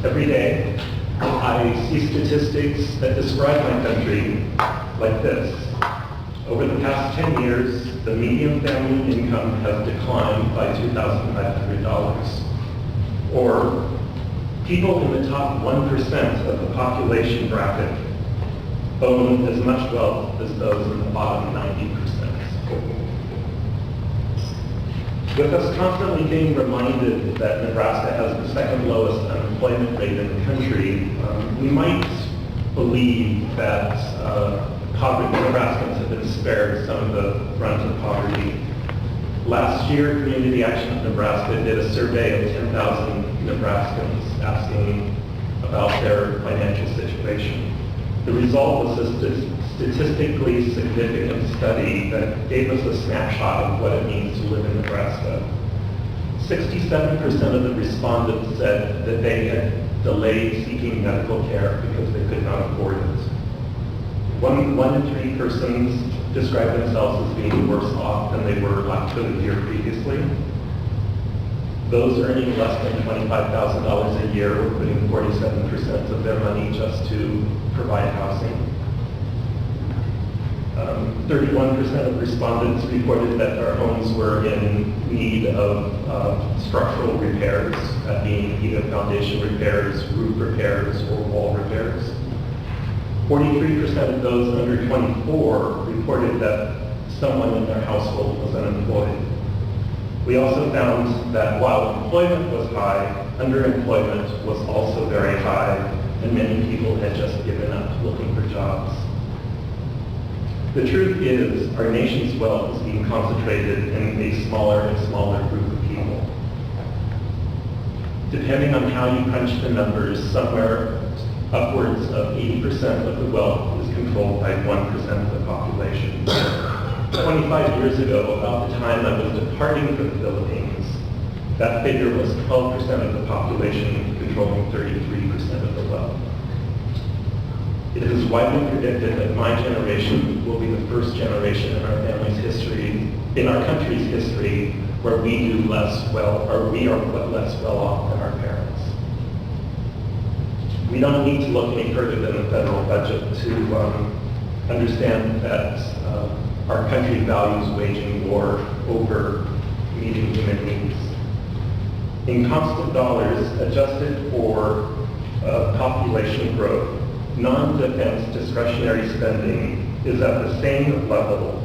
Every day, I see statistics that describe my country like this. Over the past 10 years, the median family income has declined by $2,500. Or people in the top 1% of the population bracket own as much wealth as those in the bottom 90%. With us constantly being reminded that Nebraska has the second lowest unemployment rate in the country, we might believe that Nebraskans have been spared some of the brunt of poverty. Last year, Community Action Nebraska did a survey of 10,000 Nebraskans asking about their financial situation. The result was a statistically significant study that gave us a snapshot of what it means to live in Nebraska. 67% of the respondents said that they had delayed seeking medical care because they could not afford it. One in three persons describe themselves as being worse off than they were last year previously. Those earning less than $25,000 a year were putting 47% of their money just to provide housing. 31% of respondents reported that their homes were in need of structural repairs, that being either foundation repairs, roof repairs, or wall repairs. 43% of those under 24 reported that someone in their household was unemployed. We also found that while employment was high, underemployment was also very high, and many people had just given up looking for jobs. The truth is, our nation's wealth is being concentrated in a smaller and smaller group of people. Depending on how you crunch the numbers, somewhere upwards of 80% of the wealth is controlled by 1% of the population. 25 years ago, about the time I was departing for the Philippines, that figure was 12% of the population controlling 33% of the wealth. It is widely predicted that my generation will be the first generation in our family's history, in our country's history, where we are less well off than our parents. We don't need to look any further than the federal budget to understand that our country values waging war over meeting human needs. In constant dollars, adjusted for population growth, non-defense discretionary spending is at the same level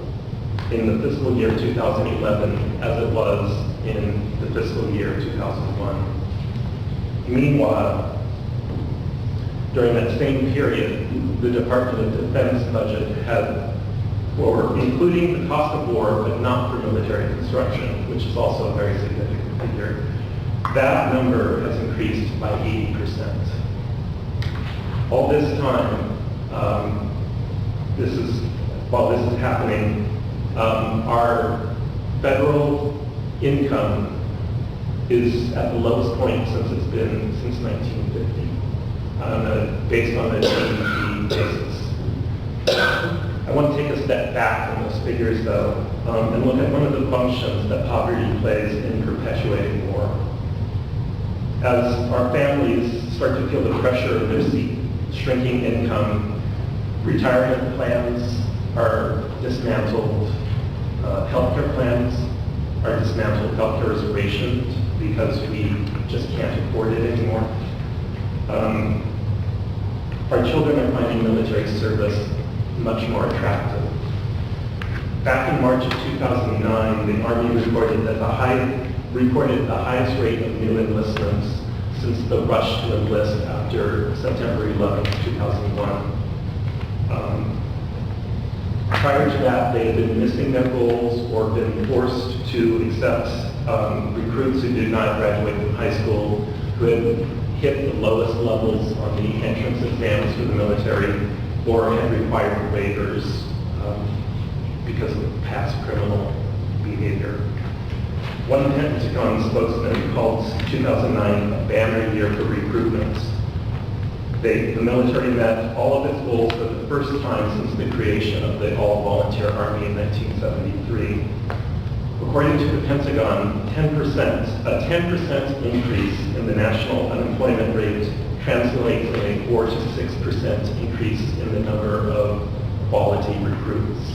in the fiscal year 2011 as it was in the fiscal year 2001. Meanwhile, during that same period, the Department of Defense budget had, including the cost of war, but not for military construction, which is also a very significant figure, that number has increased by 80%. All this time, while this is happening, our federal income is at the lowest point since it's been since 1950, based on the GDP basis. I want to take a step back from those figures, though, and look at one of the functions that poverty plays in perpetuating war. As our families start to feel the pressure of their shrinking income, retirement plans are dismantled, healthcare plans are dismantled, healthcare is rationed because we just can't afford it anymore. Our children are finding military service much more attractive. Back in March of 2009, the Army reported the highest rate of new enlistments since the rush to enlist after September 11, 2001. Prior to that, they had been missing their goals or been forced to accept recruits who did not graduate from high school, who had hit the lowest levels on the entrance exams for the military, or had required waivers because of past criminal behavior. One Pentagon spokesman called 2009 a banner year for recruitment. The military met all of its goals for the first time since the creation of the all-volunteer Army in 1973. According to the Pentagon, a 10% increase in the national unemployment rate translates in a 4 to 6% increase in the number of quality recruits.